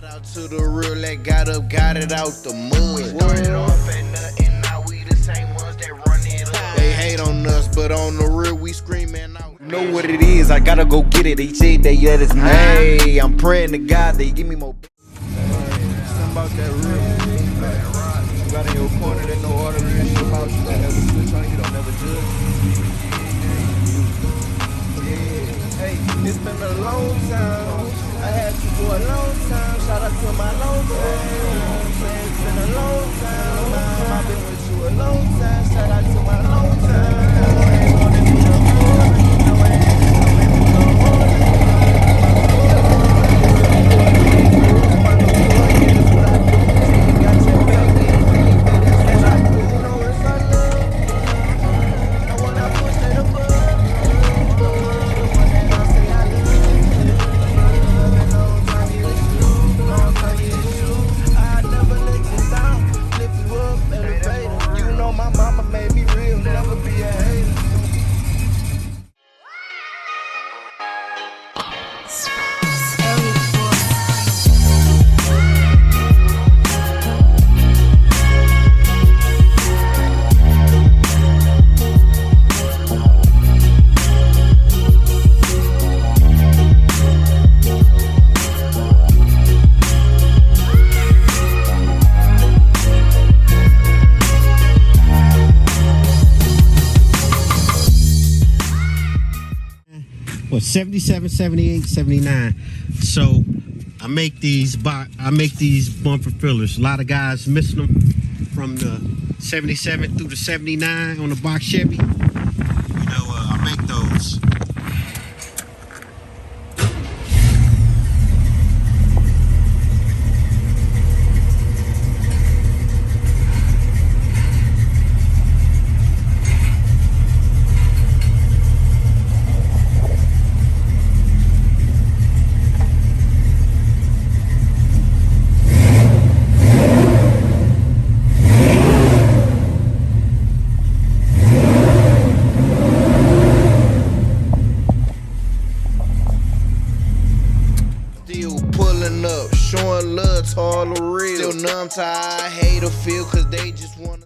Shout out to the real that got up, got it out the mud. We started off at nothing, now we the same ones that run it up. They hate on us, but on the real we screaming out. You know what it is, I gotta go get it. They say that yeah, it's me. I'm praying to God they give me more. Something about that real. You got in your corner, there's no order, real shit about you. That never switch on you, don't never judge. Yeah. Hey, it's been a long time. I had you for a long time. Shout out to my long time. It's been a long time. I've been with you a long time. Shout out to my long time. I ain't wanna do no more. No, I ain't do no more. What, 77, 78, 79. So I make these bumper fillers. A lot of guys missing them from the 77 through the 79 on the box Chevy. You know, I make those. Pulling up, showing love to all the real. Still numb to how I hate or feel, cause they just wanna